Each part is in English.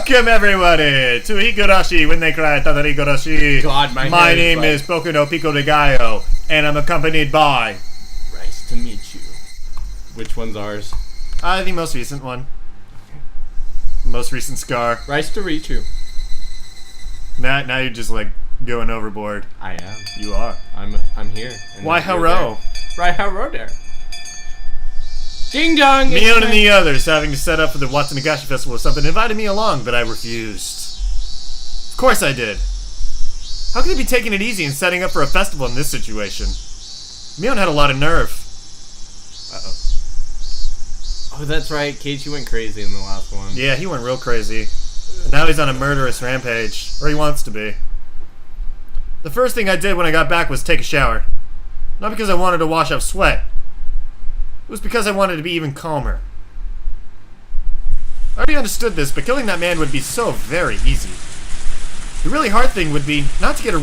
Welcome everybody to Higurashi when they cry Tatarigoroshi. God, my name is Boku no Pico de Gallo, and I'm accompanied by... Nice to meet you. Which one's ours? The most recent one. Most recent scar. Nice to reach you. Now you're just like going overboard. I am. You are. I'm here. Why hello? Right, hello there. Ding dong! Mion and the others, having to set up for the Watsunagashi Festival or something, invited me along, but I refused. Of course I did. How could they be taking it easy and setting up for a festival in this situation? Mion had a lot of nerve. Oh, that's right. Keiichi went crazy in the last one. Yeah, he went real crazy. And now he's on a murderous rampage. Or he wants to be. The first thing I did when I got back was take a shower. Not because I wanted to wash off sweat. It was because I wanted to be even calmer. I already understood this, but killing that man would be so very easy. The really hard thing would be not getting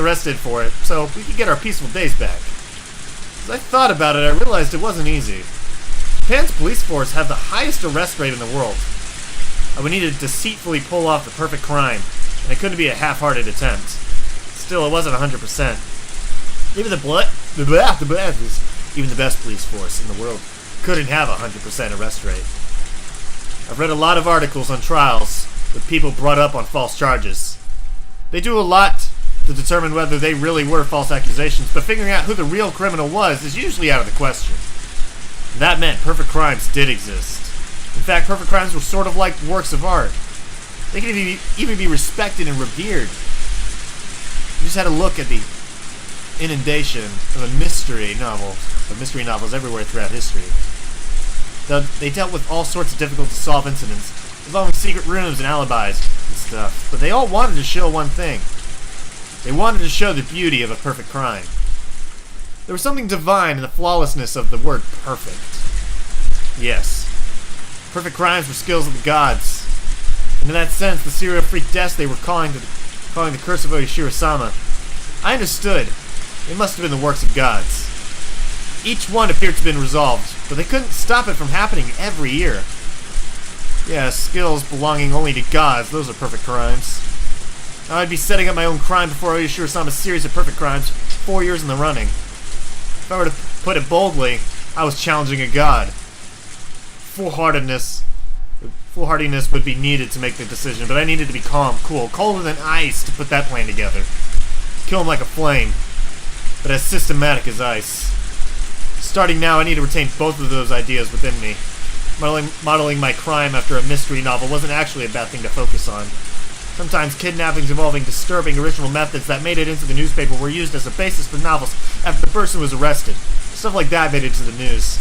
arrested for it, so we could get our peaceful days back. As I thought about it, I realized it wasn't easy. Japan's police force had the highest arrest rate in the world. I would need to deceitfully pull off the perfect crime, and it couldn't be a half-hearted attempt. Still, it wasn't 100%. Even the best police force in the world couldn't have a 100% arrest rate. I've read a lot of articles on trials with people brought up on false charges. They do a lot to determine whether they really were false accusations, but figuring out who the real criminal was is usually out of the question. That meant perfect crimes did exist. In fact, perfect crimes were sort of like works of art. They could even be respected and revered. You just had to look at the inundation of a mystery novels everywhere throughout history. They dealt with all sorts of difficult-to-solve incidents, involving secret rooms and alibis and stuff, but they all wanted to show one thing. They wanted to show the beauty of a perfect crime. There was something divine in the flawlessness of the word perfect. Yes, perfect crimes were skills of the gods, and in that sense, the serial freak deaths they were calling the curse of Oyashiro-sama, I understood. They must have been the works of gods. Each one appeared to have been resolved, but they couldn't stop it from happening every year. Yeah, skills belonging only to gods, those are perfect crimes. Now I'd be setting up my own crime before Oyashiro-sama's series of perfect crimes 4 years in the running. If I were to put it boldly, I was challenging a god. Foolhardiness would be needed to make the decision, but I needed to be calm, cool, colder than ice to put that plan together. Kill him like a flame, but as systematic as ice. Starting now, I need to retain both of those ideas within me. Modeling my crime after a mystery novel wasn't actually a bad thing to focus on. Sometimes kidnappings involving disturbing original methods that made it into the newspaper were used as a basis for novels after the person was arrested. Stuff like that made it to the news.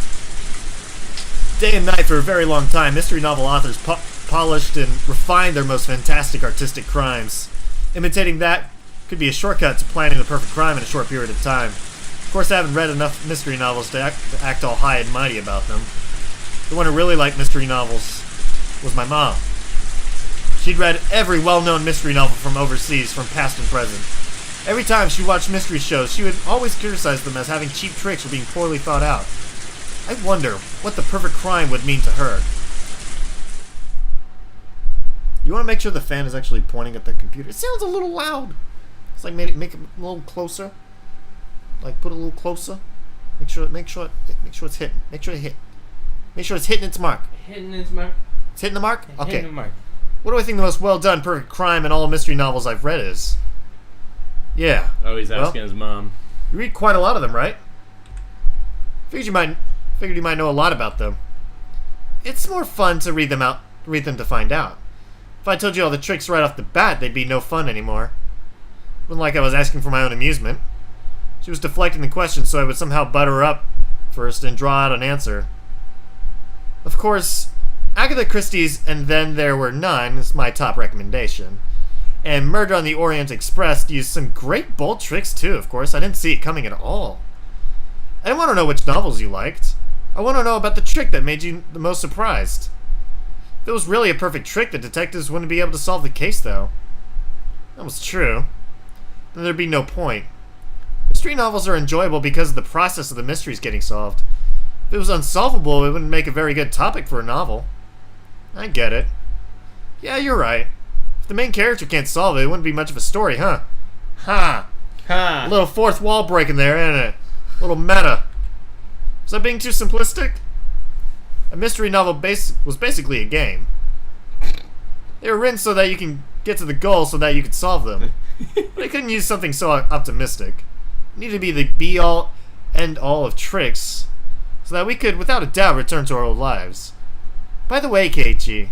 Day and night for a very long time, mystery novel authors polished and refined their most fantastic artistic crimes. Imitating that could be a shortcut to planning the perfect crime in a short period of time. Of course, I haven't read enough mystery novels to act all high and mighty about them. The one who really liked mystery novels was my mom. She'd read every well-known mystery novel from overseas, from past and present. Every time she watched mystery shows, she would always criticize them as having cheap tricks or being poorly thought out. I wonder what the perfect crime would mean to her. You want to make sure the fan is actually pointing at the computer? It sounds a little loud. It's like make it a little closer. Like put it a little closer. Make sure it's hitting. Make sure it's hitting its mark. Hitting its mark. It's hitting the mark? Okay. Hitting the mark. What do I think the most well done perfect crime in all mystery novels I've read is? Yeah. Oh, he's asking his mom. You read quite a lot of them, right? Figured you might know a lot about them. It's more fun to read them to find out. If I told you all the tricks right off the bat, they'd be no fun anymore. It wasn't like I was asking for my own amusement. She was deflecting the question, so I would somehow butter her up first and draw out an answer. Of course, Agatha Christie's And Then There Were None is my top recommendation. And Murder on the Orient Express used some great bold tricks too, of course. I didn't see it coming at all. I didn't want to know which novels you liked. I want to know about the trick that made you the most surprised. If it was really a perfect trick, the detectives wouldn't be able to solve the case, though. That was true. Then there'd be no point. Mystery novels are enjoyable because of the process of the mysteries getting solved. If it was unsolvable, it wouldn't make a very good topic for a novel. I get it. Yeah, you're right. If the main character can't solve it, it wouldn't be much of a story, huh? Ha! Ha! A little fourth wall breaking there, ain't it? A little meta. Was that being too simplistic? A mystery novel was basically a game. They were written so that you can get to the goal so that you could solve them. But they couldn't use something so optimistic. It needed to be the be-all, end-all of tricks so that we could, without a doubt, return to our old lives. By the way, Keiichi,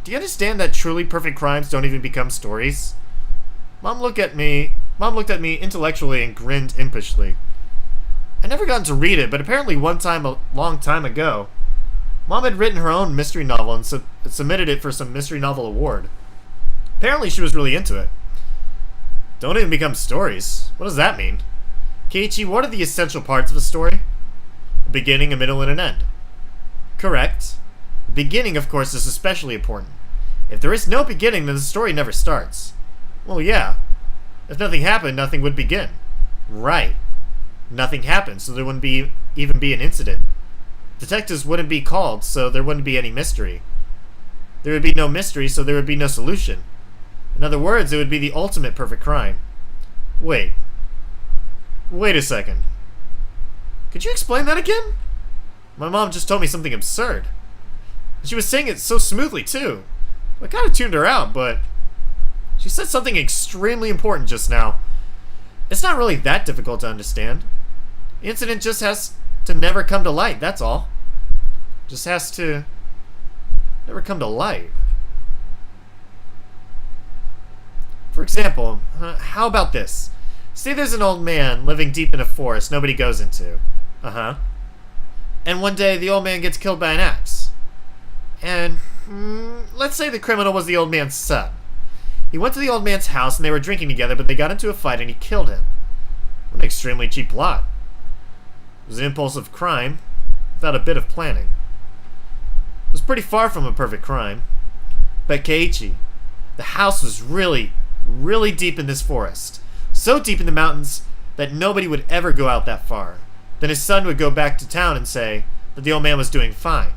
do you understand that truly perfect crimes don't even become stories? Mom looked at me intellectually and grinned impishly. I never gotten to read it, but apparently one time a long time ago, Mom had written her own mystery novel and submitted it for some mystery novel award. Apparently she was really into it. Don't even become stories. What does that mean? Keiichi, what are the essential parts of a story? A beginning, a middle, and an end. Correct. The beginning, of course, is especially important. If there is no beginning, then the story never starts. Well, yeah. If nothing happened, nothing would begin. Right. Nothing happened, so there wouldn't even be an incident. Detectives wouldn't be called, so there wouldn't be any mystery. There would be no mystery, so there would be no solution. In other words, it would be the ultimate perfect crime. Wait a second. Could you explain that again? My mom just told me something absurd. She was saying it so smoothly, too. I kind of tuned her out, but she said something extremely important just now. It's not really that difficult to understand. The incident just has to never come to light, that's all. Just has to never come to light. For example, how about this? Say there's an old man living deep in a forest nobody goes into. And one day the old man gets killed by an axe. And let's say the criminal was the old man's son. He went to the old man's house and they were drinking together, but they got into a fight and he killed him. What an extremely cheap plot. It was an impulsive crime without a bit of planning. It was pretty far from a perfect crime. But Keiichi, the house was really, really deep in this forest. So deep in the mountains that nobody would ever go out that far. Then his son would go back to town and say that the old man was doing fine.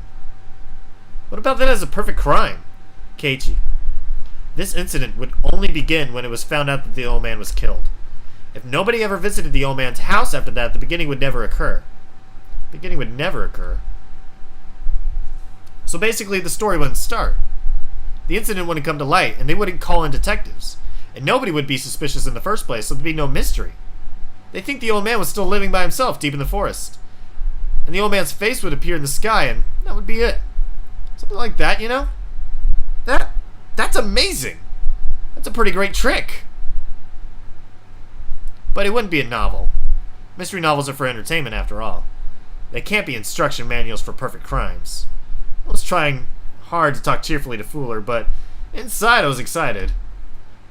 What about that as a perfect crime? Keiichi, this incident would only begin when it was found out that the old man was killed. If nobody ever visited the old man's house after that, the beginning would never occur. The beginning would never occur. So basically, the story wouldn't start. The incident wouldn't come to light, and they wouldn't call in detectives. And nobody would be suspicious in the first place, so there'd be no mystery. They think the old man was still living by himself deep in the forest. And the old man's face would appear in the sky, and that would be it. Something like that, you know? That's amazing! That's a pretty great trick. But it wouldn't be a novel. Mystery novels are for entertainment, after all. They can't be instruction manuals for perfect crimes. I was trying hard to talk cheerfully to fool her, but inside I was excited.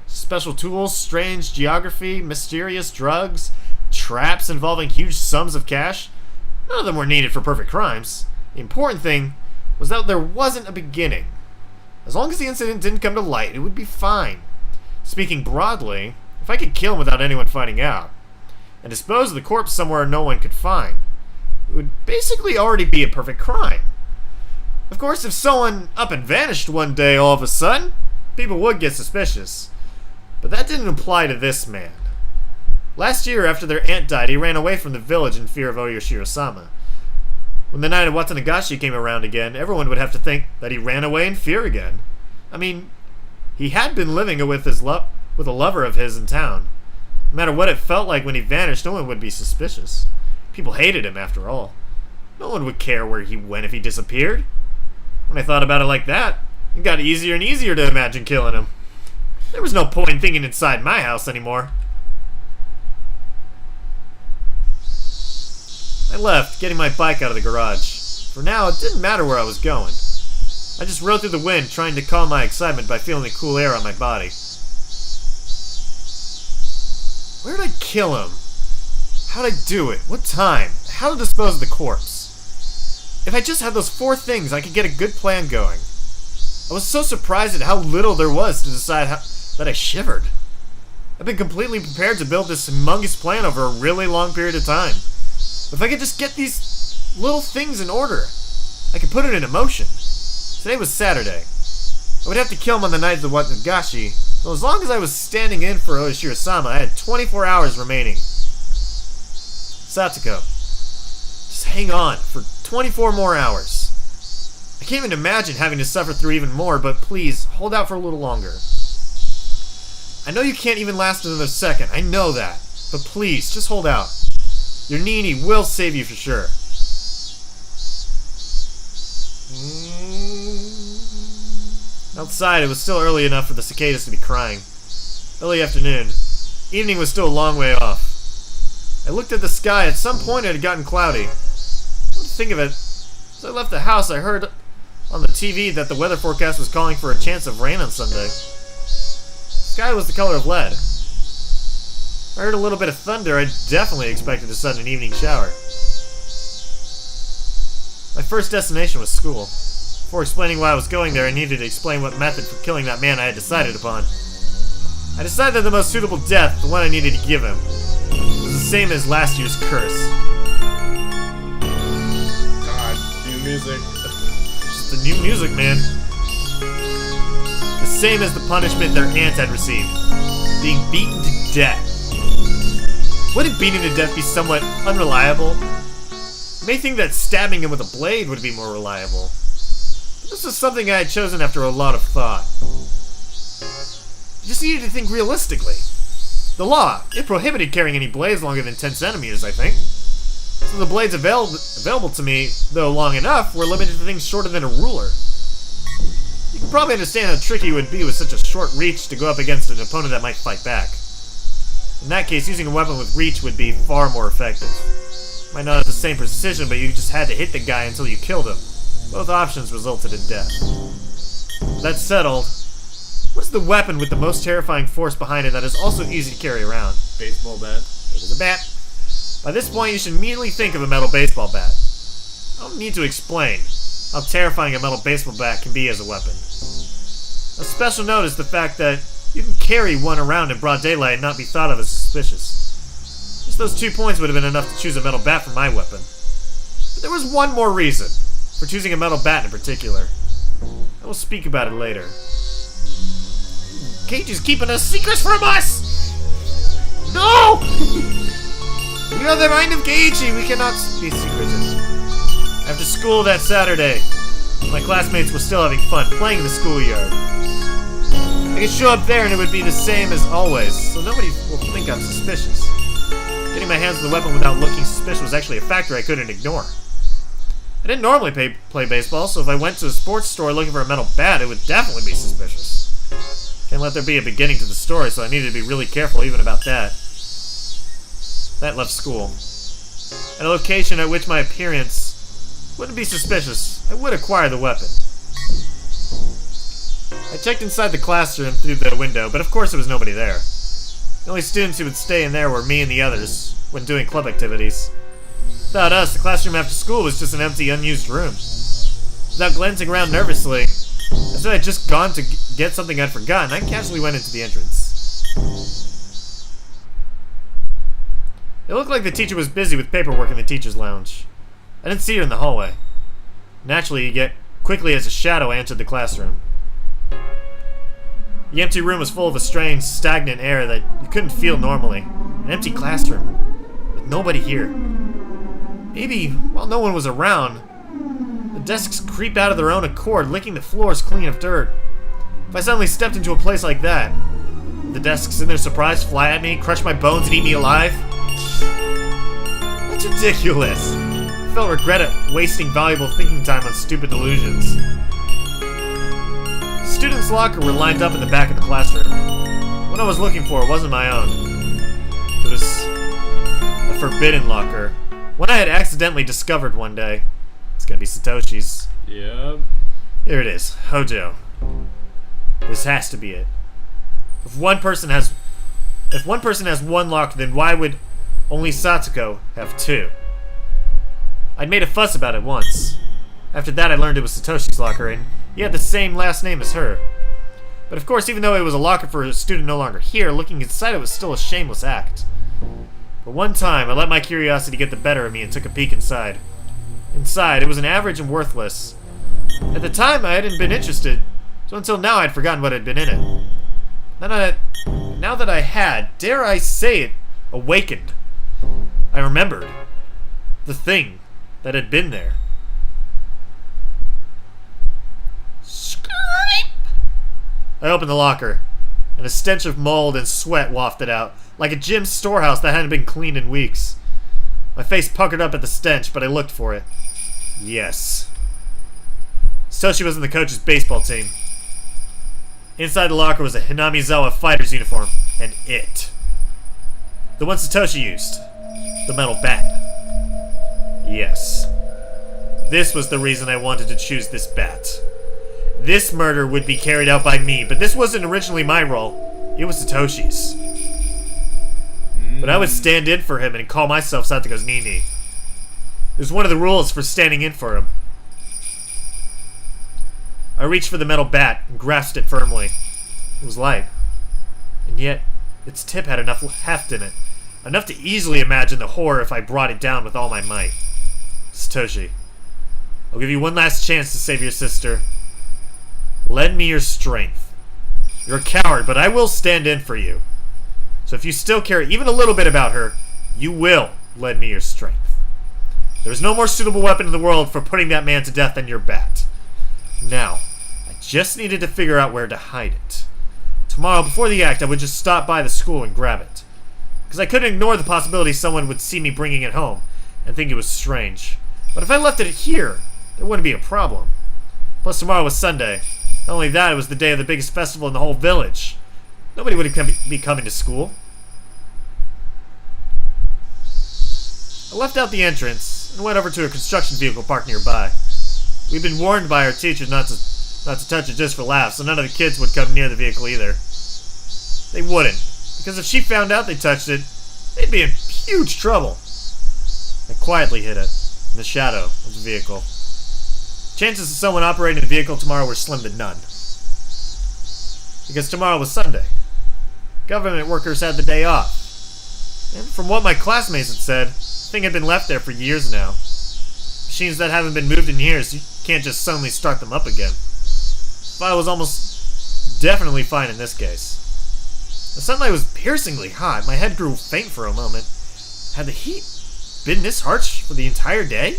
Special tools, strange geography, mysterious drugs, traps involving huge sums of cash. None of them were needed for perfect crimes. The important thing was that there wasn't a beginning. As long as the incident didn't come to light, it would be fine. Speaking broadly, if I could kill him without anyone finding out, and dispose of the corpse somewhere no one could find, it would basically already be a perfect crime. Of course, if someone up and vanished one day all of a sudden, people would get suspicious. But that didn't apply to this man. Last year, after their aunt died, he ran away from the village in fear of Oyoshiro-sama. When the night of Watanagashi came around again, everyone would have to think that he ran away in fear again. I mean, he had been living with a lover of his in town. No matter what it felt like when he vanished, no one would be suspicious. People hated him, after all. No one would care where he went if he disappeared. When I thought about it like that, it got easier and easier to imagine killing him. There was no point in thinking inside my house anymore. I left, getting my bike out of the garage. For now, it didn't matter where I was going. I just rode through the wind, trying to calm my excitement by feeling the cool air on my body. Where did I kill him? How did I do it? What time? How to dispose of the corpse? If I just had those 4 things, I could get a good plan going. I was so surprised at how little there was to decide that I shivered. I've been completely prepared to build this humongous plan over a really long period of time. If I could just get these little things in order, I could put it into motion. Today was Saturday. I would have to kill him on the night of the Higurashi, so as long as I was standing in for Oshiro-sama, I had 24 hours remaining. Satsuko, just hang on for 24 more hours. I can't even imagine having to suffer through even more, but please, hold out for a little longer. I know you can't even last another second, I know that. But please, just hold out. Your Nini will save you for sure. Outside, it was still early enough for the cicadas to be crying. Early afternoon. Evening was still a long way off. I looked at the sky. At some point, it had gotten cloudy. Come to think of it, as I left the house, I heard on the TV that the weather forecast was calling for a chance of rain on Sunday. The sky was the color of lead. I heard a little bit of thunder. I definitely expected a sudden evening shower. My first destination was school. Before explaining why I was going there, I needed to explain what method for killing that man I had decided upon. I decided that the most suitable death, the one I needed to give him, was the same as last year's curse. God, new music. Just the new music, man. The same as the punishment their aunt had received. Being beaten to death. Wouldn't beating to death be somewhat unreliable? You may think that stabbing him with a blade would be more reliable. But this was something I had chosen after a lot of thought. I just needed to think realistically. The law, it prohibited carrying any blades longer than 10 centimeters, I think. So the blades available to me, though long enough, were limited to things shorter than a ruler. You can probably understand how tricky it would be with such a short reach to go up against an opponent that might fight back. In that case, using a weapon with reach would be far more effective. Might not have the same precision, but you just had to hit the guy until you killed him. Both options resulted in death. That settled, what's the weapon with the most terrifying force behind it that is also easy to carry around? Baseball bat. It is a bat. By this point, you should immediately think of a metal baseball bat. I don't need to explain how terrifying a metal baseball bat can be as a weapon. A special note is the fact that you can carry one around in broad daylight and not be thought of as suspicious. Just those 2 points would have been enough to choose a metal bat for my weapon. But there was one more reason for choosing a metal bat in particular. I will speak about it later. Keiichi's keeping us secrets from us! No! We are the mind of Keiichi. We cannot be secretive. After school that Saturday, my classmates were still having fun playing in the schoolyard. I could show up there and it would be the same as always, so nobody will think I'm suspicious. Getting my hands on the weapon without looking suspicious was actually a factor I couldn't ignore. I didn't normally play baseball, so if I went to a sports store looking for a metal bat, it would definitely be suspicious. Can't let there be a beginning to the story, so I needed to be really careful even about that. That left school. At a location at which my appearance wouldn't be suspicious, I would acquire the weapon. I checked inside the classroom through the window, but of course there was nobody there. The only students who would stay in there were me and the others, when doing club activities. Without us, the classroom after school was just an empty, unused room. Without glancing around nervously, as though I had just gone to get something I'd forgotten, I casually went into the entrance. It looked like the teacher was busy with paperwork in the teacher's lounge. I didn't see her in the hallway. Naturally, you get quickly as a shadow I entered the classroom. The empty room was full of a strange, stagnant air that you couldn't feel normally. An empty classroom, with nobody here. Maybe, while no one was around, the desks creep out of their own accord, licking the floors clean of dirt. If I suddenly stepped into a place like that, would the desks in their surprise fly at me, crush my bones, and eat me alive? That's ridiculous. I felt regret at wasting valuable thinking time on stupid delusions. The students' locker were lined up in the back of the classroom. What I was looking for wasn't my own. It was a forbidden locker. One I had accidentally discovered one day. It's gonna be Satoshi's. Yep. Here it is. Hojo. This has to be it. If one person has one locker, then why would only Satsuko have two? I'd made a fuss about it once. After that I learned it was Satoshi's locker, and he had the same last name as her. But of course, even though it was a locker for a student no longer here, looking inside it was still a shameless act. But one time, I let my curiosity get the better of me and took a peek inside. Inside, it was an average and worthless. At the time, I hadn't been interested So until now, I'd forgotten what had been in it. Now that I had, dare I say it, awakened, I remembered the thing that had been there. Scrape! I opened the locker, and a stench of mold and sweat wafted out, like a gym storehouse that hadn't been cleaned in weeks. My face puckered up at the stench, but I looked for it. Yes. Satoshi was in the coach's baseball team. Inside the locker was a Hinamizawa fighter's uniform, and it. The one Satoshi used. The metal bat. Yes. This was the reason I wanted to choose this bat. This murder would be carried out by me, but this wasn't originally my role. It was Satoshi's. But I would stand in for him and call myself Satogo's Nini. It was one of the rules for standing in for him. I reached for the metal bat and grasped it firmly. It was light. And yet, its tip had enough heft in it. Enough to easily imagine the horror if I brought it down with all my might. Satoshi, I'll give you one last chance to save your sister. Lend me your strength. You're a coward, but I will stand in for you. So if you still care even a little bit about her, you will lend me your strength. There is no more suitable weapon in the world for putting that man to death than your bat. Now, I just needed to figure out where to hide it. Tomorrow, before the act, I would just stop by the school and grab it. Because I couldn't ignore the possibility someone would see me bringing it home and think it was strange. But if I left it here, there wouldn't be a problem. Plus, tomorrow was Sunday. Not only that, it was the day of the biggest festival in the whole village. Nobody would be coming to school. I left out the entrance and went over to a construction vehicle parked nearby. We'd been warned by our teacher not to touch it just for laughs, so none of the kids would come near the vehicle either. They wouldn't, because if she found out they touched it, they'd be in huge trouble. I quietly hid it in the shadow of the vehicle. Chances of someone operating the vehicle tomorrow were slim to none. Because tomorrow was Sunday. Government workers had the day off. And from what my classmates had said, the thing had been left there for years now. Machines that haven't been moved in years, you can't just suddenly start them up again. But I was almost definitely fine in this case. The sunlight was piercingly hot. My head grew faint for a moment. Had the heat been this harsh for the entire day?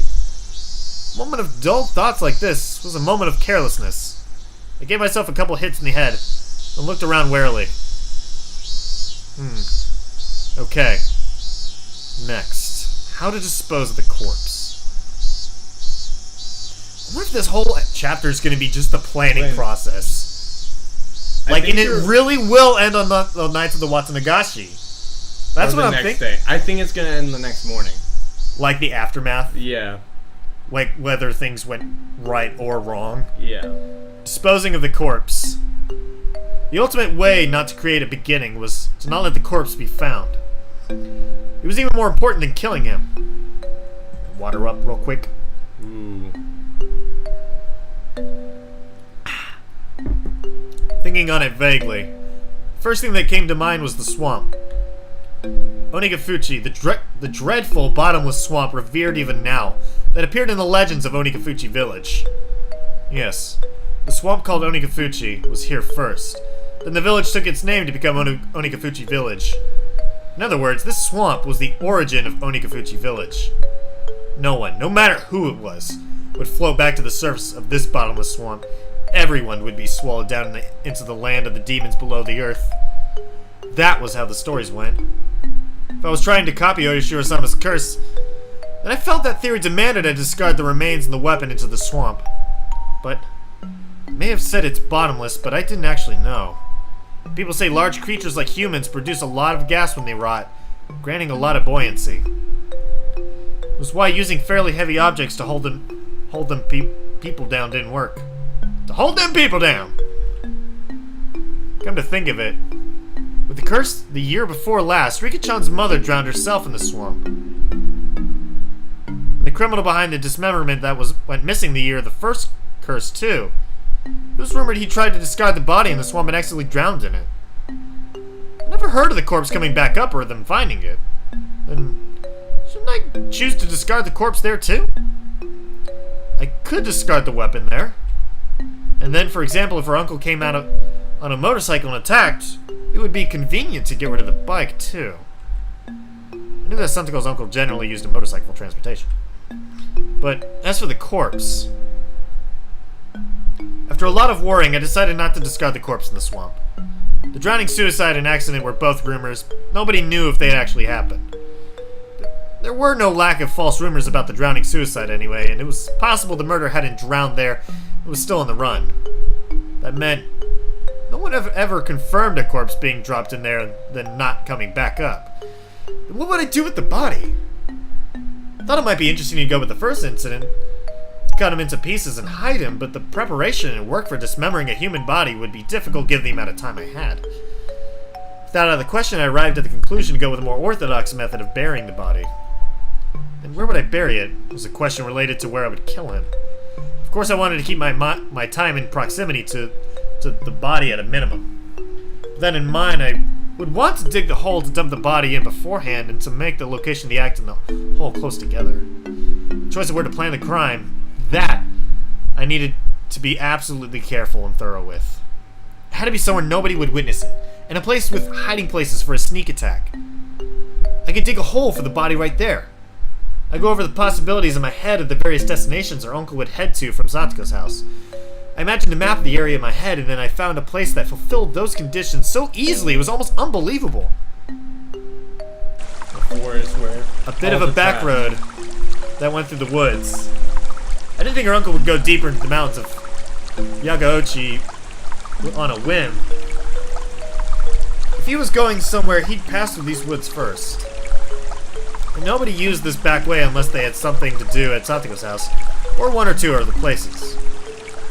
A moment of dull thoughts like this was a moment of carelessness. I gave myself a couple hits in the head and looked around warily. Okay. Next. How to dispose of the corpse. I wonder if this whole chapter is going to be just the planning process. Like, and it really will end on the Nights of the Watanagashi. That's what I'm thinking. I think it's going to end the next morning. Like the aftermath? Yeah. Like whether things went right or wrong? Yeah. Disposing of the corpse. The ultimate way not to create a beginning was to not let the corpse be found. It was even more important than killing him. Water up real quick. Ooh. Thinking on it vaguely, first thing that came to mind was the swamp. Onikafuchi, the dreadful bottomless swamp revered even now, that appeared in the legends of Onikafuchi Village. Yes, the swamp called Onikafuchi was here first. Then the village took its name to become Onikafuchi Village. In other words, this swamp was the origin of Onikafuchi Village. No one, no matter who it was, would float back to the surface of this bottomless swamp. Everyone would be swallowed down into the land of the demons below the earth. That was how the stories went. If I was trying to copy Oyashiro-sama's curse, then I felt that theory demanded I discard the remains and the weapon into the swamp. But I may have said it's bottomless, but I didn't actually know. People say large creatures like humans produce a lot of gas when they rot, granting a lot of buoyancy. It was why using fairly heavy objects to hold them people down didn't work. To hold them people down! Come to think of it, with the curse the year before last, Rika-chan's mother drowned herself in the swamp. And the criminal behind the dismemberment that went missing the year of the first curse, too. It was rumored he tried to discard the body in the swamp and accidentally drowned in it. I never heard of the corpse coming back up or them finding it. Then, shouldn't I choose to discard the corpse there, too? I could discard the weapon there. And then, for example, if her uncle came out on a motorcycle and attacked, it would be convenient to get rid of the bike, too. I knew that Santako's uncle generally used a motorcycle for transportation. But as for the corpse... After a lot of worrying, I decided not to discard the corpse in the swamp. The drowning, suicide, and accident were both rumors. Nobody knew if they had actually happened. There were no lack of false rumors about the drowning suicide anyway, and it was possible the murderer hadn't drowned there. It was still on the run. That meant no one ever confirmed a corpse being dropped in there and then not coming back up. Then what would I do with the body? I thought it might be interesting to go with the first incident, cut him into pieces and hide him, but the preparation and work for dismembering a human body would be difficult given the amount of time I had. With that out of the question, I arrived at the conclusion to go with a more orthodox method of burying the body. And where would I bury it? Was a question related to where I would kill him. Of course, I wanted to keep my time in proximity to the body at a minimum. With that in mind, I would want to dig the hole to dump the body in beforehand and to make the location of the act and the hole close together. The choice of where to plan the crime, that I needed to be absolutely careful and thorough with. It had to be somewhere nobody would witness it, and a place with hiding places for a sneak attack. I could dig a hole for the body right there. I go over the possibilities in my head of the various destinations our uncle would head to from Satoko's house. I imagined a map of the area in my head, and then I found a place that fulfilled those conditions so easily it was almost unbelievable. The forest where a bit of a back road that went through the woods. I didn't think her uncle would go deeper into the mountains of Higurashi on a whim. If he was going somewhere, he'd pass through these woods first. And nobody used this back way unless they had something to do at Satoko's house, or one or two other places.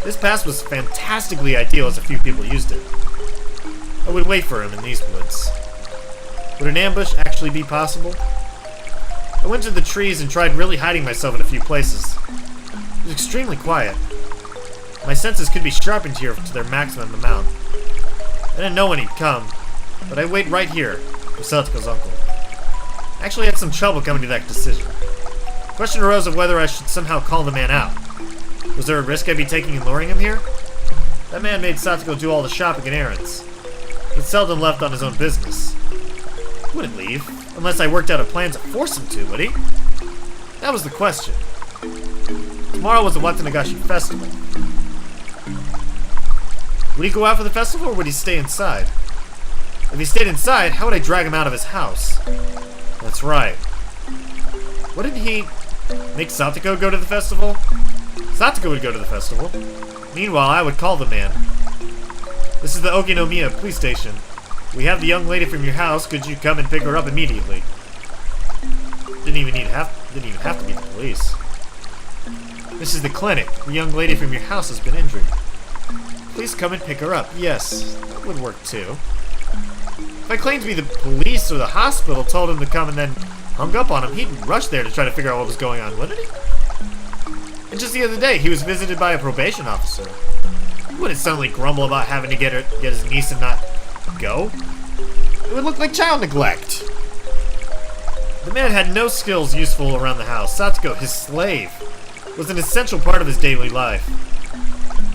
This pass was fantastically ideal as a few people used it. I would wait for him in these woods. Would an ambush actually be possible? I went to the trees and tried really hiding myself in a few places. It was extremely quiet. My senses could be sharpened here to their maximum amount. I didn't know when he'd come, but I'd wait right here for Satoko's uncle. I actually had some trouble coming to that decision. The question arose of whether I should somehow call the man out. Was there a risk I'd be taking in luring him here? That man made Satoko do all the shopping and errands. He seldom left on his own business. He wouldn't leave, unless I worked out a plan to force him to, would he? That was the question. Tomorrow was the Watanagashi festival. Would he go out for the festival, or would he stay inside? If he stayed inside, how would I drag him out of his house? That's right. Wouldn't he make Satoko go to the festival? Satoko would go to the festival. Meanwhile, I would call the man. This is the Okinomiya police station. We have the young lady from your house. Could you come and pick her up immediately? Didn't even have to be the police. This is the clinic. The young lady from your house has been injured. Please come and pick her up. Yes, that would work too. If I claimed to be the police or the hospital told him to come and then hung up on him, he'd rush there to try to figure out what was going on, wouldn't he? And just the other day, he was visited by a probation officer. He wouldn't suddenly grumble about having to get his niece and not go. It would look like child neglect. The man had no skills useful around the house. Satoko, his slave, was an essential part of his daily life.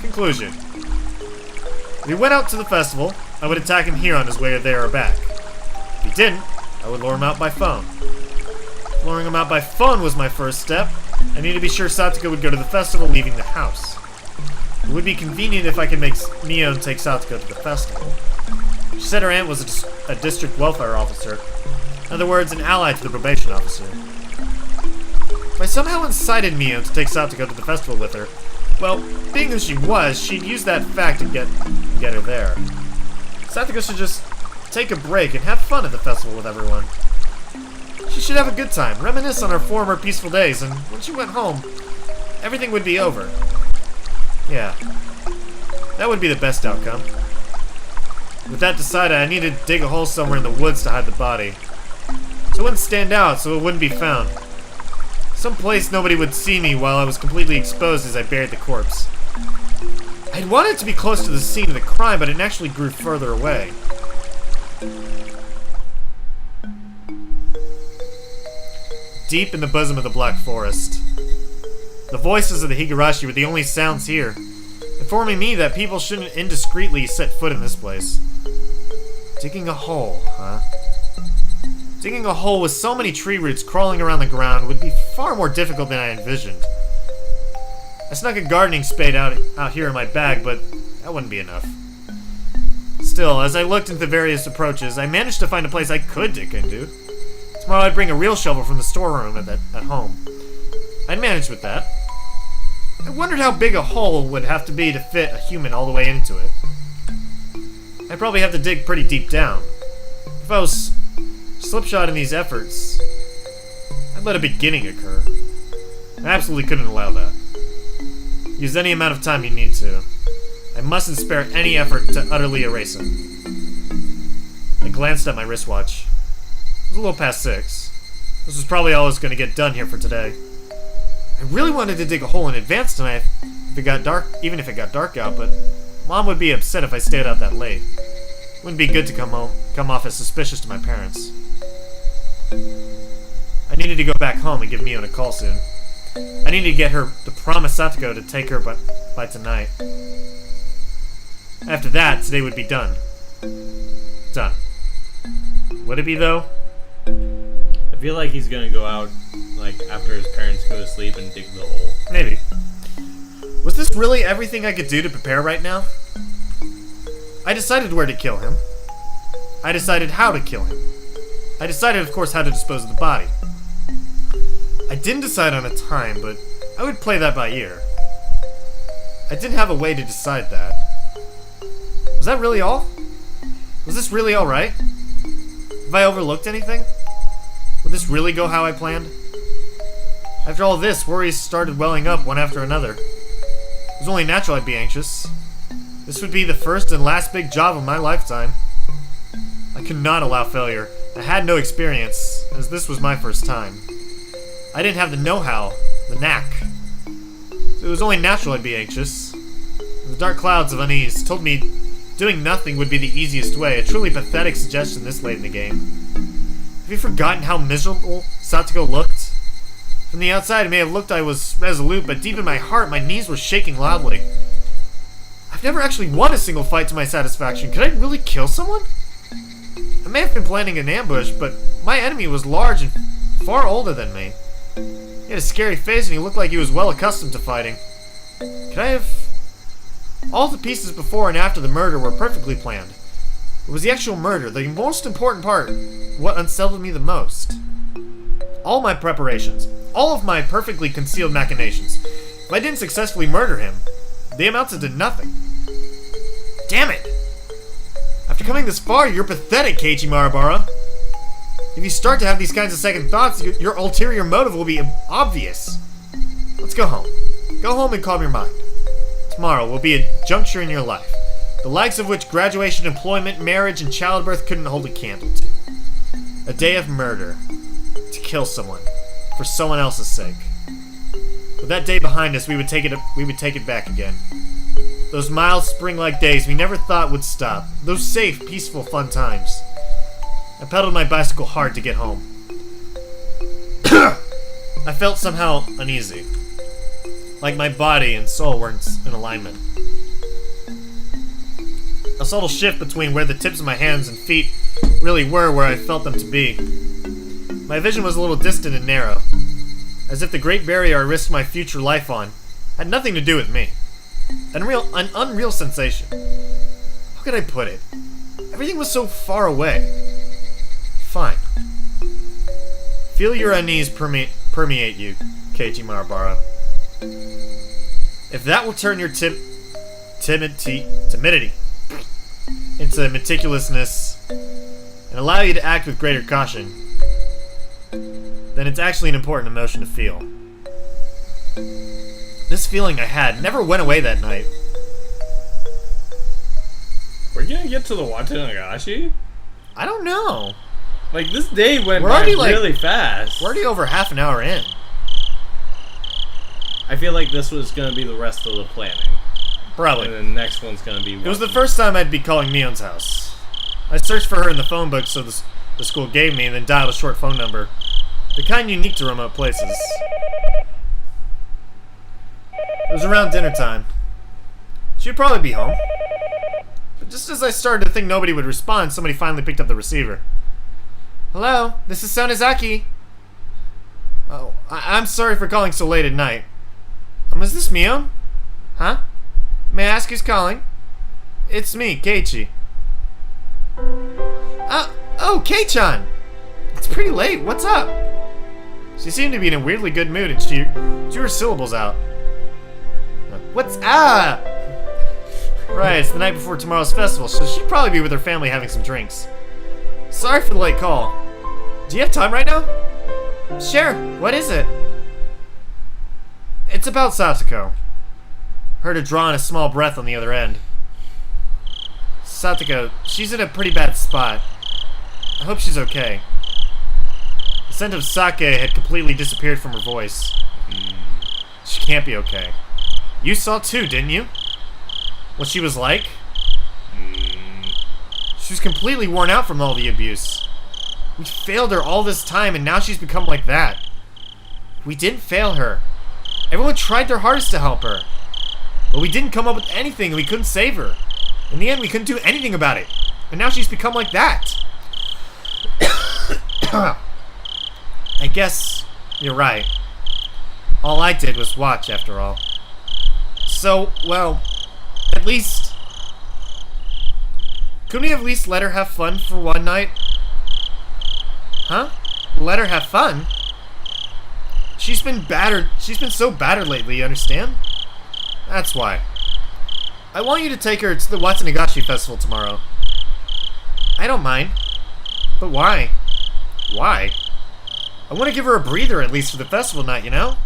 Conclusion. If he went out to the festival, I would attack him here on his way there or back. If he didn't, I would lure him out by phone. Luring him out by phone was my first step. I needed to be sure Satoko would go to the festival, leaving the house. It would be convenient if I could make Mion take Satoko to the festival. She said her aunt was a district welfare officer. In other words, an ally to the probation officer. If I somehow incited Mion to take Satoko to the festival with her, well, being who she was, she'd use that fact to get her there. Satoko should just take a break and have fun at the festival with everyone. She should have a good time, reminisce on her former peaceful days, and when she went home, everything would be over. Yeah, that would be the best outcome. With that decided, I needed to dig a hole somewhere in the woods to hide the body. So it wouldn't stand out, so it wouldn't be found. Some place nobody would see me while I was completely exposed as I buried the corpse. I'd wanted to be close to the scene of the crime, but it actually grew further away. Deep in the bosom of the Black Forest. The voices of the Higurashi were the only sounds here. informing me that people shouldn't indiscreetly set foot in this place. Digging a hole, huh? Digging a hole with so many tree roots crawling around the ground would be far more difficult than I envisioned. I snuck a gardening spade out here in my bag, but that wouldn't be enough. Still, as I looked into the various approaches, I managed to find a place I could dig into. Tomorrow I'd bring a real shovel from the storeroom at home. I'd manage with that. I wondered how big a hole would have to be to fit a human all the way into it. I'd probably have to dig pretty deep down. If I was slipshod in these efforts, I'd let a beginning occur. I absolutely couldn't allow that. Use any amount of time you need to. I mustn't spare any effort to utterly erase it. I glanced at my wristwatch. It was a little past 6. This was probably all I was going to get done here for today. I really wanted to dig a hole in advance tonight if it got dark, even if it got dark out, but Mom would be upset if I stayed out that late. It wouldn't be good to come off as suspicious to my parents. I needed to go back home and give Mion a call soon. I needed to get her to promise Satoko to take her by tonight. After that, today would be done. Done. Would it be, though? I feel like he's gonna go out, like, after his parents go to sleep and dig the hole. Maybe. Was this really everything I could do to prepare right now? I decided where to kill him. I decided how to kill him. I decided, of course, how to dispose of the body. I didn't decide on a time, but I would play that by ear. I didn't have a way to decide that. Was that really all? Was this really alright? Have I overlooked anything? Would this really go how I planned? After all this, worries started welling up one after another. It was only natural I'd be anxious. This would be the first and last big job of my lifetime. I could not allow failure. I had no experience, as this was my first time. I didn't have the know-how, the knack. So it was only natural I'd be anxious. The dark clouds of unease told me doing nothing would be the easiest way, a truly pathetic suggestion this late in the game. Have you forgotten how miserable Satoko looked? From the outside, it may have looked I was resolute, but deep in my heart, my knees were shaking loudly. I've never actually won a single fight to my satisfaction. Could I really kill someone? I may have been planning an ambush, but my enemy was large and far older than me. He had a scary face and he looked like he was well accustomed to fighting. Could I have... All the pieces before and after the murder were perfectly planned. It was the actual murder, the most important part, what unsettled me the most. All my preparations, all of my perfectly concealed machinations. If I didn't successfully murder him, they amounted to nothing. Damn it! After coming this far, you're pathetic, Keiichi Marabara. If you start to have these kinds of second thoughts, your ulterior motive will be obvious. Let's go home. Go home and calm your mind. Tomorrow will be a juncture in your life, the likes of which graduation, employment, marriage, and childbirth couldn't hold a candle to. A day of murder. To kill someone. For someone else's sake. With that day behind us, we would take it back again. Those mild spring-like days we never thought would stop. Those safe, peaceful, fun times. I pedaled my bicycle hard to get home. I felt somehow uneasy. Like my body and soul weren't in alignment. A subtle shift between where the tips of my hands and feet really were where I felt them to be. My vision was a little distant and narrow. As if the great barrier I risked my future life on had nothing to do with me. An unreal sensation. How could I put it? Everything was so far away. Fine. Feel your unease permeate you, Keiichi Marabara. If that will turn your timidity into meticulousness and allow you to act with greater caution, then it's actually an important emotion to feel. This feeling I had never went away that night. We're gonna get to the Tatarigoroshi? I don't know. Like, this day went by really fast. We're already over half an hour in. I feel like this was gonna be the rest of the planning. Probably. And then the next one's gonna be... It was the first time I'd be calling Mion's house. I searched for her in the phone book so the school gave me, and then dialed a short phone number. The kind unique to remote places. It was around dinner time. She'd probably be home. But just as I started to think nobody would respond, somebody finally picked up the receiver. Hello, this is Sonozaki. Oh, I'm sorry for calling so late at night. Is this Mion? Huh? May I ask who's calling? It's me, Keiichi. Oh, Kei-chan! It's pretty late, what's up? She seemed to be in a weirdly good mood and she drew her syllables out. What's up? Right, it's the night before tomorrow's festival, so she'd probably be with her family having some drinks. Sorry for the late call. Do you have time right now? Sure, what is it? It's about Satoko. Heard her drawing a small breath on the other end. Satoko, she's in a pretty bad spot. I hope she's okay. The scent of sake had completely disappeared from her voice. She can't be okay. You saw too, didn't you? What she was like? She was completely worn out from all the abuse. We failed her all this time and now she's become like that. We didn't fail her. Everyone tried their hardest to help her. But we didn't come up with anything and we couldn't save her. In the end, we couldn't do anything about it. And now she's become like that. I guess you're right. All I did was watch, after all. So, well, at least... couldn't we at least let her have fun for one night? Huh? Let her have fun? She's been battered. She's been so battered lately, you understand? That's why. I want you to take her to the Watanagashi Festival tomorrow. I don't mind. But why? Why? I want to give her a breather at least for the festival night, you know?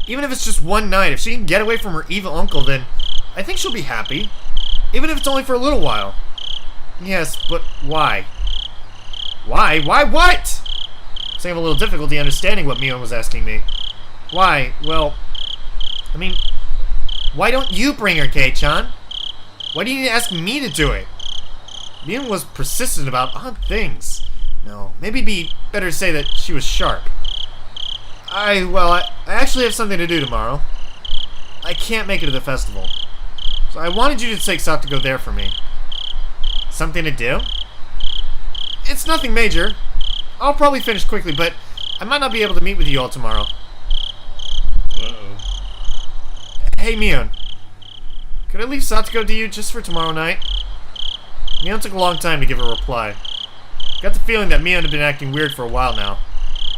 Even if it's just one night, if she can get away from her evil uncle, then I think she'll be happy. Even if it's only for a little while. Yes, but why? Why? Why what? So I have a little difficulty understanding what Mion was asking me. Why? Well, I mean, why don't you bring her, Kei-chan? Why do you need to ask me to do it? Mion was persistent about odd things. No, maybe it'd be better to say that she was sharp. I actually have something to do tomorrow. I can't make it to the festival. So I wanted you to take Satoko there for me. Something to do? It's nothing major. I'll probably finish quickly, but I might not be able to meet with you all tomorrow. Uh-oh. Hey, Mion. Could I leave Satoko to you just for tomorrow night? Mion took a long time to give a reply. Got the feeling that Mion had been acting weird for a while now.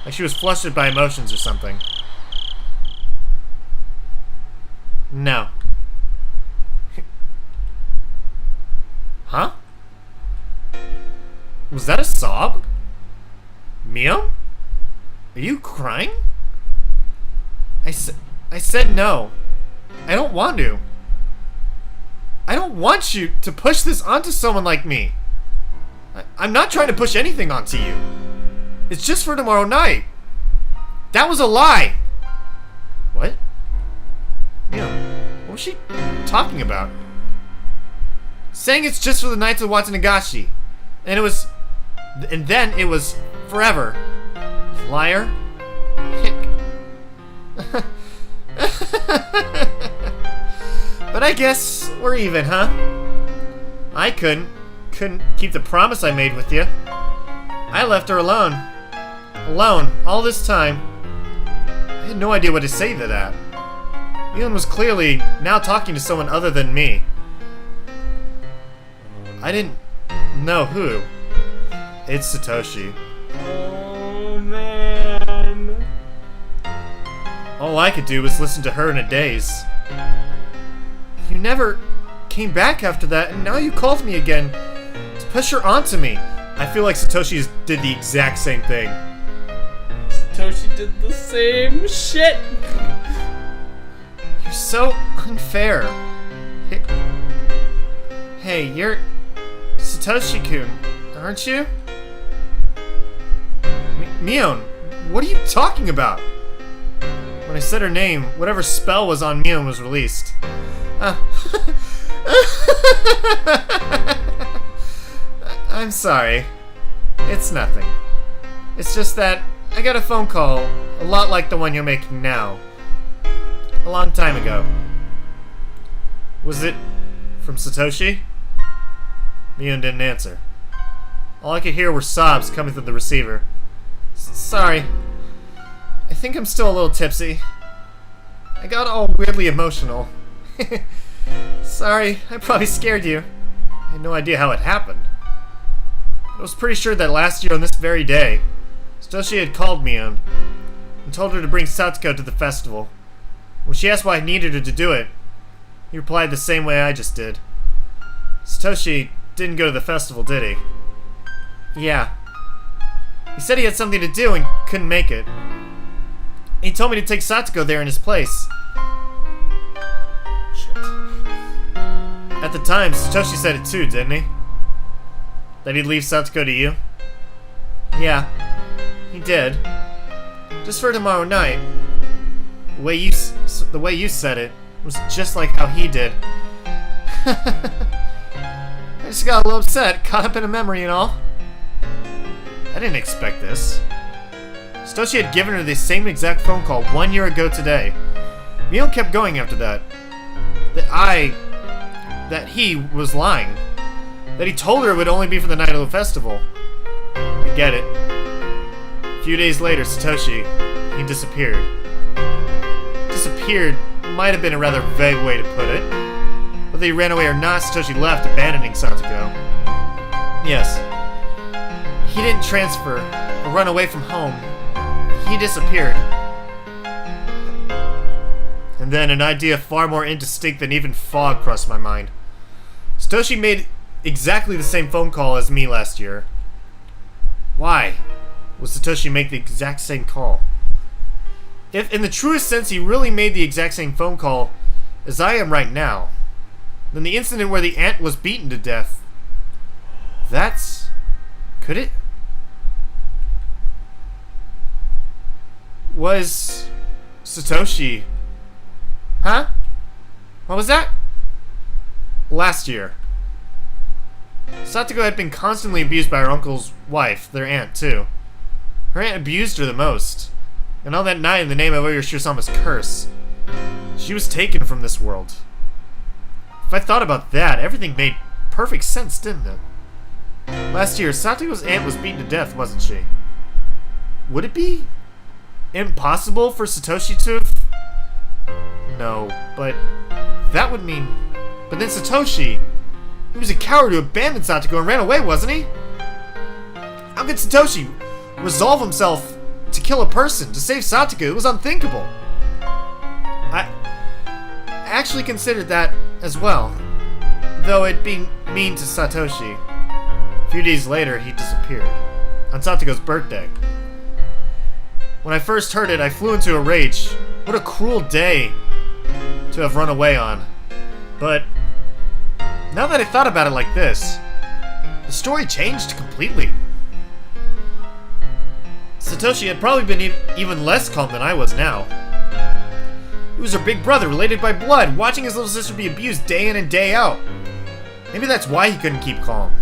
Like she was flustered by emotions or something. No. Huh? Was that a sob? Mion? Are you crying? I said no. I don't want to. I don't want you to push this onto someone like me. I'm not trying to push anything onto you. It's just for tomorrow night. That was a lie. What? Mion, what was she talking about? Saying it's just for the nights of Watanagashi. And then it was forever. Liar. But I guess we're even, huh? I couldn't keep the promise I made with you. I left her alone. Alone, all this time. I had no idea what to say to that. Mion was clearly now talking to someone other than me. I didn't know who. It's Satoshi. Oh, man. All I could do was listen to her in a daze. You never came back after that, and now you called me again to push her onto me. I feel like Satoshi did the exact same thing. Satoshi did the same shit. You're so unfair. Hey, you're Satoshi-kun, aren't you? Mion, what are you talking about? When I said her name, whatever spell was on Mion was released. I'm sorry. It's nothing. It's just that I got a phone call a lot like the one you're making now. A long time ago. Was it from Satoshi? Mion didn't answer. All I could hear were sobs coming through the receiver. Sorry. I think I'm still a little tipsy. I got all weirdly emotional. Sorry, I probably scared you. I had no idea how it happened. I was pretty sure that last year on this very day, Satoshi had called Mion and told her to bring Satoko to the festival. When she asked why I needed her to do it, he replied the same way I just did. Satoshi didn't go to the festival, did he? Yeah. He said he had something to do and couldn't make it. He told me to take Satoko there in his place. Shit. At the time, Satoshi said it too, didn't he? That he'd leave Satoko to you? Yeah, he did. Just for tomorrow night. The way you said it was just like how he did. I just got a little upset, caught up in a memory and all. I didn't expect this. Satoshi had given her the same exact phone call 1 year ago today. Mion kept going after that. That he was lying. That he told her it would only be for the night of the festival. I get it. A few days later, Satoshi, he disappeared. Disappeared might have been a rather vague way to put it. Whether he ran away or not, Satoshi left, abandoning Satoko. Yes. He didn't transfer or run away from home. He disappeared. And then an idea far more indistinct than even fog crossed my mind. Satoshi made exactly the same phone call as me last year. Why would Satoshi make the exact same call? If, in the truest sense, he really made the exact same phone call as I am right now, then the incident where the ant was beaten to death, that's... could it? Was Satoshi... Huh? What was that? Last year. Satoko had been constantly abused by her uncle's wife, their aunt, too. Her aunt abused her the most. And on that night, in the name of Oyashiro-sama's curse, she was taken from this world. If I thought about that, everything made perfect sense, didn't it? Last year, Satoko's aunt was beaten to death, wasn't she? Would it be impossible for Satoshi to have... No, but that would mean... But then Satoshi... He was a coward who abandoned Satoko and ran away, wasn't he? How could Satoshi resolve himself to kill a person, to save Satoko? It was unthinkable. I actually considered that as well, though it'd be mean to Satoshi. A few days later, he disappeared, on Satoko's birthday. When I first heard it, I flew into a rage. What a cruel day to have run away on. But now that I thought about it like this, the story changed completely. Satoshi had probably been even less calm than I was now. He was her big brother, related by blood, watching his little sister be abused day in and day out. Maybe that's why he couldn't keep calm.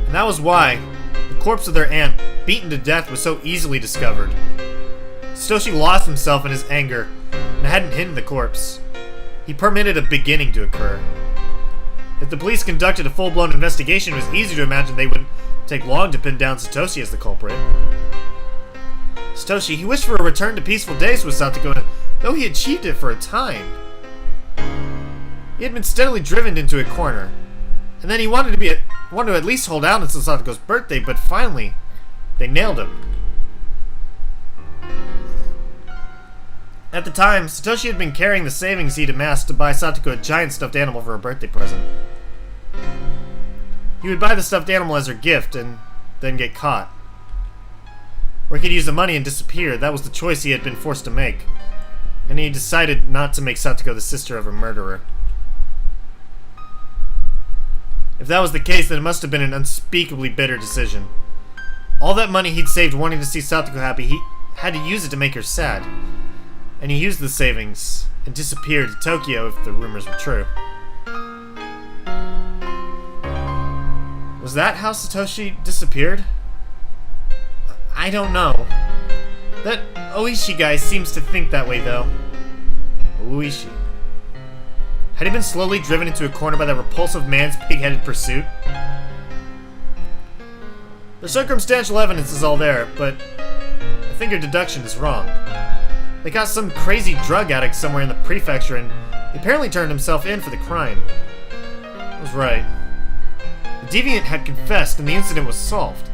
And that was why the corpse of their aunt, beaten to death, was so easily discovered. Satoshi lost himself in his anger and hadn't hidden the corpse. He permitted a beginning to occur. If the police conducted a full-blown investigation, it was easy to imagine they wouldn't take long to pin down Satoshi as the culprit. Satoshi, he wished for a return to peaceful days with Satoko, and though he achieved it for a time, he had been steadily driven into a corner. And then he wanted to at least hold out until Satoko's birthday, but finally, they nailed him. At the time, Satoshi had been carrying the savings he'd amassed to buy Satoko a giant stuffed animal for her birthday present. He would buy the stuffed animal as her gift and then get caught. Or he could use the money and disappear. That was the choice he had been forced to make. And he decided not to make Satoko the sister of a murderer. If that was the case, then it must have been an unspeakably bitter decision. All that money he'd saved wanting to see Satoko happy, he had to use it to make her sad. And he used the savings and disappeared to Tokyo if the rumors were true. Was that how Satoshi disappeared? I don't know. That Oishi guy seems to think that way, though. Oishi. Had he been slowly driven into a corner by that repulsive man's pig-headed pursuit? The circumstantial evidence is all there, but I think your deduction is wrong. They got some crazy drug addict somewhere in the prefecture, and he apparently turned himself in for the crime. I was right. The deviant had confessed, and the incident was solved.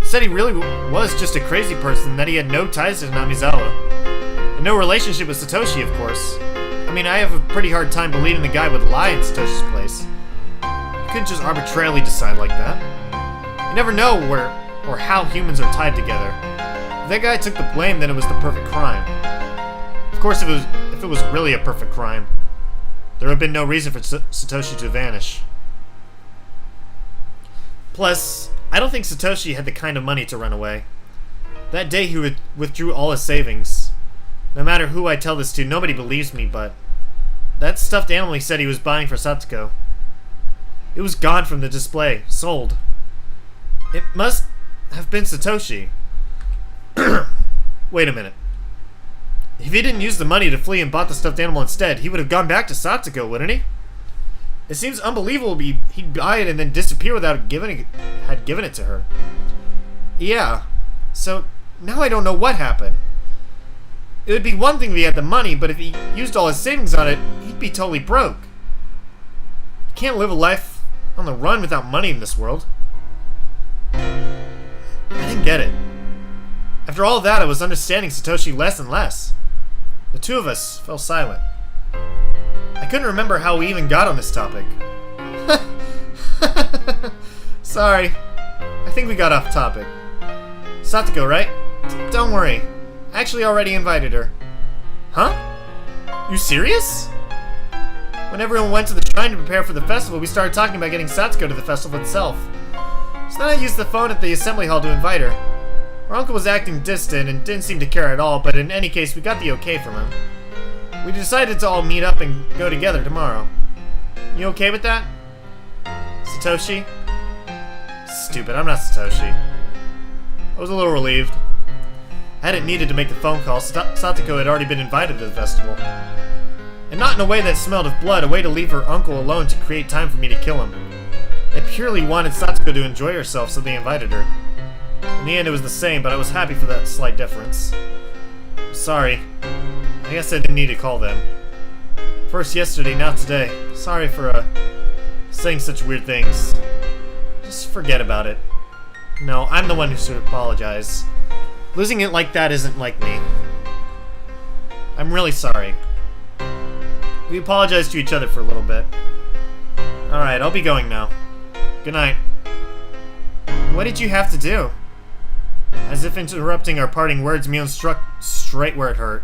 He said he really was just a crazy person, and that he had no ties to Namizawa. And no relationship with Satoshi, of course. I mean, I have a pretty hard time believing the guy would lie in Satoshi's place. You couldn't just arbitrarily decide like that. You never know where or how humans are tied together. If that guy took the blame, then it was the perfect crime. Of course, if it was really a perfect crime, there would have been no reason for Satoshi to vanish. Plus, I don't think Satoshi had the kind of money to run away. That day he withdrew all his savings. No matter who I tell this to, nobody believes me, but that stuffed animal he said he was buying for Satsuko, it was gone from the display, sold. It must have been Satoshi. Wait a minute. If he didn't use the money to flee and bought the stuffed animal instead, he would have gone back to Satsuko, wouldn't he? It seems unbelievable he'd buy it and then disappear without giving it to her. Yeah. So, now I don't know what happened. It would be one thing if he had the money, but if he used all his savings on it, he'd be totally broke. You can't live a life on the run without money in this world. I didn't get it. After all of that, I was understanding Satoshi less and less. The two of us fell silent. I couldn't remember how we even got on this topic. Sorry. I think we got off topic. Satsuko, right? Don't worry. I actually already invited her. Huh? You serious? When everyone went to the shrine to prepare for the festival, we started talking about getting Satsuko to the festival itself. So then I used the phone at the assembly hall to invite her. Her uncle was acting distant and didn't seem to care at all, but in any case, we got the okay from him. We decided to all meet up and go together tomorrow. You okay with that? Satoshi? Stupid, I'm not Satoshi. I was a little relieved. I hadn't needed to make the phone call. Satsuko had already been invited to the festival. And not in a way that smelled of blood, a way to leave her uncle alone to create time for me to kill him. They purely wanted Satsuko to enjoy herself, so they invited her. In the end, it was the same, but I was happy for that slight difference. Sorry. I guess I didn't need to call them. First yesterday, now today. Sorry for, saying such weird things. Just forget about it. No, I'm the one who should apologize. Losing it like that isn't like me. I'm really sorry. We apologized to each other for a little bit. Alright, I'll be going now. Good night. What did you have to do? As if interrupting our parting words, Mion struck straight where it hurt.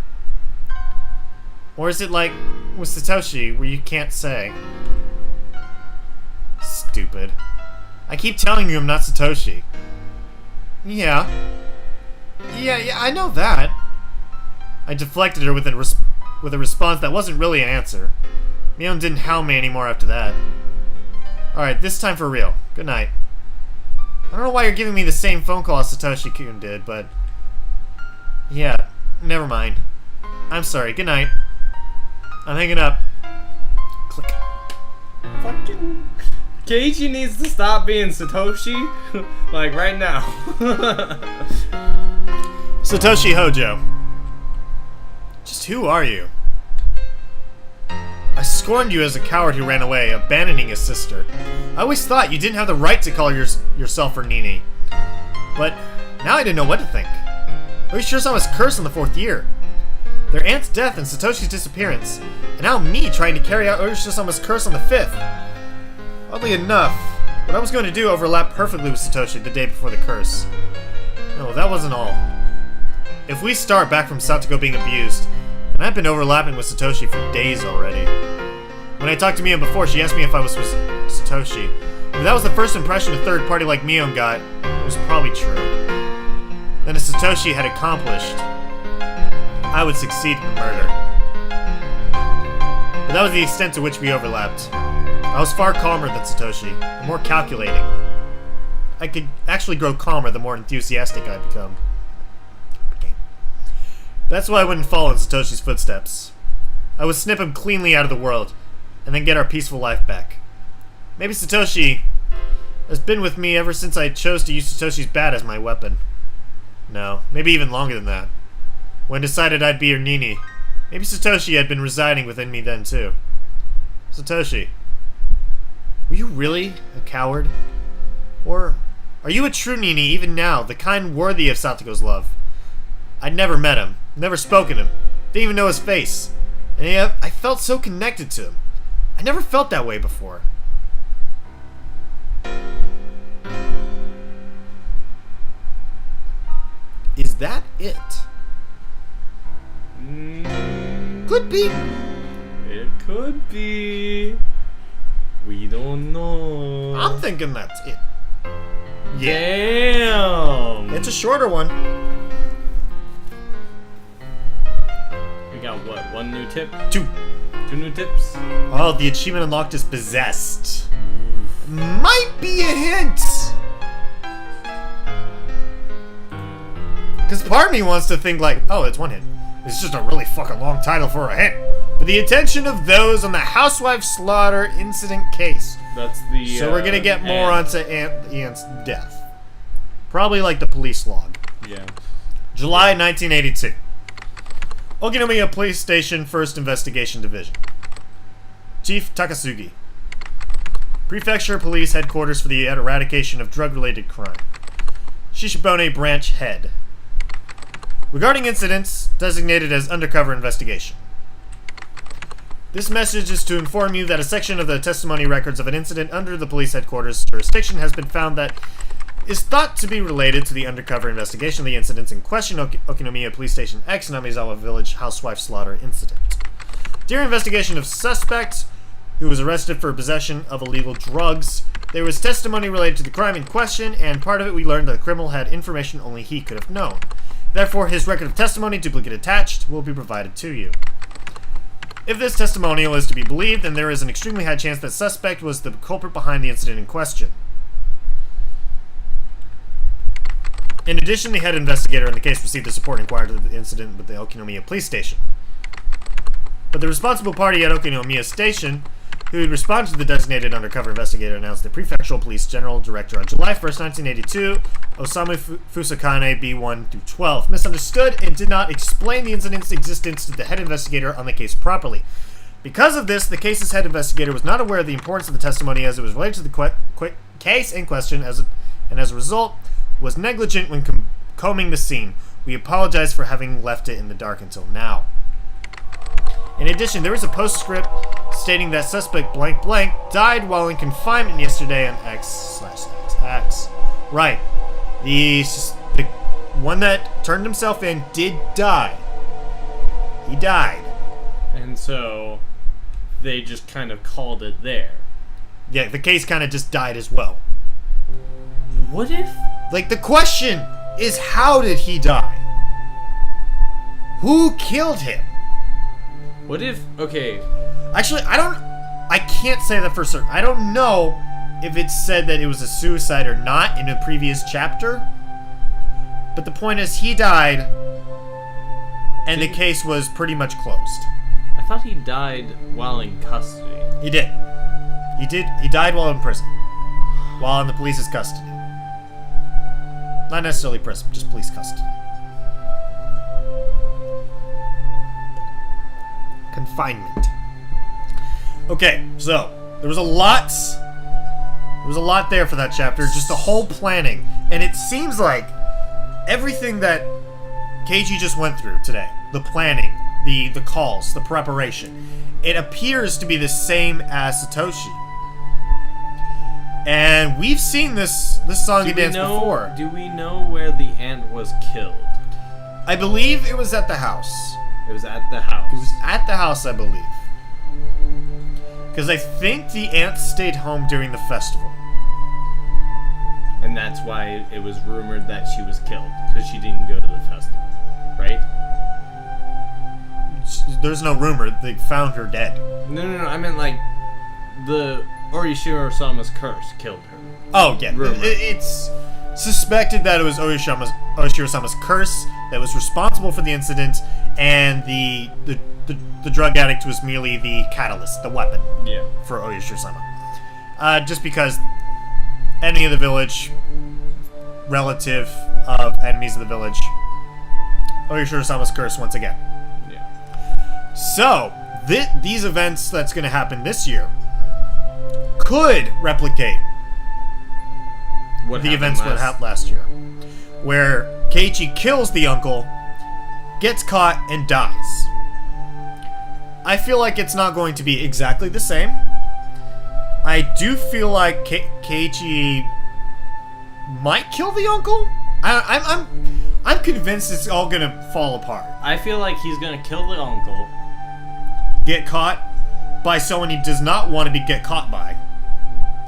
Or is it like with Satoshi, where you can't say? Stupid. I keep telling you I'm not Satoshi. Yeah, I know that. I deflected her with a response that wasn't really an answer. Mion didn't hound me anymore after that. Alright, this time for real. Good night. I don't know why you're giving me the same phone call as Satoshi-kun did, but... yeah, never mind. I'm sorry. Good night. I'm hanging up. Click. Fucking... Keiichi needs to stop being Satoshi, like, right now. Satoshi Hojo. Just who are you? I scorned you as a coward who ran away, abandoning his sister. I always thought you didn't have the right to call yourself Nini. But now I didn't know what to think. Oishiro-sama's curse on the 4th year. Their aunt's death and Satoshi's disappearance. And now me trying to carry out Oishiro-sama's curse on the 5th. Oddly enough, what I was going to do overlapped perfectly with Satoshi the day before the curse. No, that wasn't all. If we start back from Satsuko being abused, and I've been overlapping with Satoshi for days already. When I talked to Mion before, she asked me if I was with Satoshi. If that was the first impression a third party like Mion got, it was probably true. Then if Satoshi had accomplished, I would succeed in the murder. But that was the extent to which we overlapped. I was far calmer than Satoshi, and more calculating. I could actually grow calmer the more enthusiastic I became. That's why I wouldn't follow in Satoshi's footsteps. I would snip him cleanly out of the world, and then get our peaceful life back. Maybe Satoshi has been with me ever since I chose to use Satoshi's bat as my weapon. No, maybe even longer than that. When I decided I'd be your Nini, maybe Satoshi had been residing within me then too. Satoshi, were you really a coward? Or are you a true Nini even now, the kind worthy of Satoko's love? I'd never met him, never spoken to him, didn't even know his face, and yet I felt so connected to him. I never felt that way before. Is that it? Could be. It could be. We don't know. I'm thinking that's it. Damn. It's a shorter one. We got what? One new tip? 2. 2 new tips? Oh, the achievement unlocked is possessed. Might be a hint. Because part of me wants to think like, oh, it's one hint. It's just a really fucking long title for a hint. For the attention of those on the housewife slaughter incident case. That's the. So we're gonna get more onto Ant's death. Probably like the police log. Yeah. July 1982. Okinomiya Police Station, 1st Investigation Division. Chief Takasugi. Prefecture Police Headquarters for the Eradication of Drug-Related Crime. Shishibone Branch Head. Regarding incidents designated as undercover investigation. This message is to inform you that a section of the testimony records of an incident under the police headquarters jurisdiction has been found that is thought to be related to the undercover investigation of the incidents in question, Okinomiya Police Station X, Namizawa Village housewife slaughter incident. During investigation of suspect who was arrested for possession of illegal drugs, there was testimony related to the crime in question, and part of it we learned that the criminal had information only he could have known. Therefore, his record of testimony, duplicate attached, will be provided to you. If this testimonial is to be believed, then there is an extremely high chance that suspect was the culprit behind the incident in question. In addition, the head investigator in the case received a support inquiry to the incident with the Okinomiya Police Station. But the responsible party at Okinomiya Station, who had responded to the designated undercover investigator, announced the Prefectural Police General Director on July 1st, 1982, Osamu Fusakane B1-12, misunderstood and did not explain the incident's existence to the head investigator on the case properly. Because of this, the case's head investigator was not aware of the importance of the testimony as it was related to the case in question, and as a result, was negligent when combing the scene. We apologize for having left it in the dark until now. In addition, there is a postscript stating that suspect blank blank died while in confinement yesterday on X/XX. Right. The one that turned himself in did die. He died. And so they just kind of called it there. Yeah, the case kind of just died as well. What if? Like, the question is, how did he die? Who killed him? What if? Okay. Actually, I can't say that for certain. I don't know if it said that it was a suicide or not in a previous chapter. But the point is, he died, and the case was pretty much closed. I thought he died while in custody. He did. He died while in prison. While in the police's custody. Not necessarily prison, just police custody. Confinement. Okay, so there was a lot there for that chapter, just the whole planning, and it seems like everything that Keiji just went through today, the planning, the calls, the preparation, it appears to be the same as Satoshi. And we've seen this song and dance before. Do we know where the ant was killed? I believe it was at the house. It was at the house. It was at the house, I believe. Because I think the ant stayed home during the festival. And that's why it was rumored that she was killed. Because she didn't go to the festival. Right? There's no rumor. They found her dead. No. I meant like the Orishiro-sama's curse killed her. Oh, yeah. Rumor. It's suspected that it was Orishiro-sama's curse. that was responsible for the incident, and the drug addict was merely the catalyst, the weapon for Oyashiro-sama. Just because enemy of the village, relative of enemies of the village, Oyashiro-sama's curse once again. Yeah. So, these events that's going to happen this year could replicate the events that happened last year, where Keiichi kills the uncle, gets caught, and dies. I feel like it's not going to be exactly the same. I do feel like Keiichi might kill the uncle. I'm convinced it's all gonna fall apart. I feel like he's gonna kill the uncle. Get caught by someone he does not want to get caught by.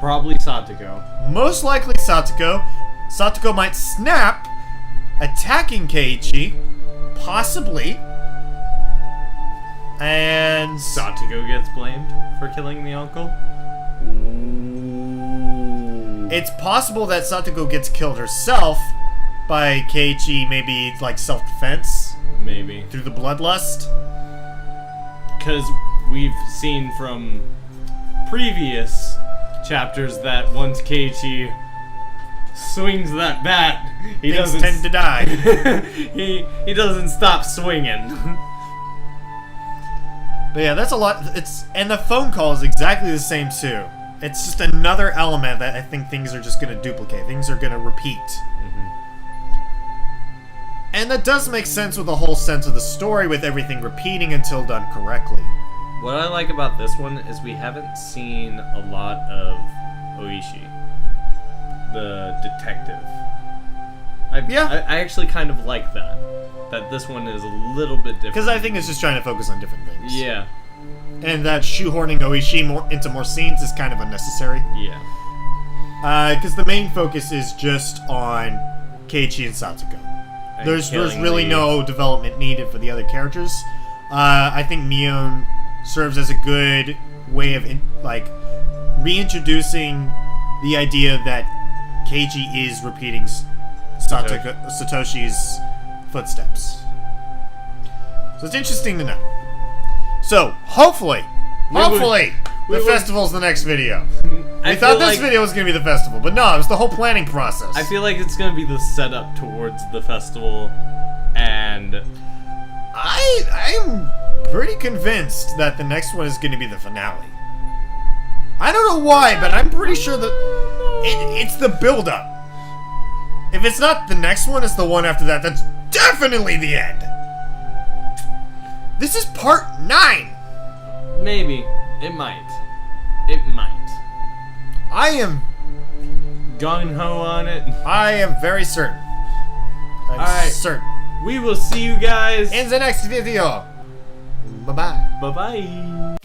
Probably Satoko. Most likely Satoko. Satoko might snap, attacking Keiichi, possibly. And Satoko gets blamed for killing the uncle. It's possible that Satoko gets killed herself by Keiichi, maybe like self-defense. Maybe. Through the bloodlust. Because we've seen from previous chapters that once Keiichi swings that bat, he doesn't tend to die. he doesn't stop swinging. But yeah, that's a lot. And the phone call is exactly the same too. It's just another element that I think things are just going to duplicate. Things are going to repeat. And that does make sense with the whole sense of the story, with everything repeating until done correctly. What I like about this one is we haven't seen a lot of Oishi, the detective. I actually kind of like that. That this one is a little bit different. Because I think it's just trying to focus on different things. Yeah. And that shoehorning Oishi into more scenes is kind of unnecessary. Yeah. Because the main focus is just on Keiichi and Satoko. There's really no development needed for the other characters. I think Mion serves as a good way of reintroducing the idea that Keiichi is repeating Satoshi's footsteps. So it's interesting to know. So hopefully, the festival's the next video. We thought this video was going to be the festival, but no, it was the whole planning process. I feel like it's going to be the setup towards the festival, and I'm pretty convinced that the next one is going to be the finale. I don't know why, but I'm pretty sure that it's the build-up. If it's not the next one, it's the one after that. That's definitely the end. This is part 9. Maybe. It might. It might. I am gung-ho on it. I am very certain. I'm certain. We will see you guys in the next video. Bye-bye. Bye-bye.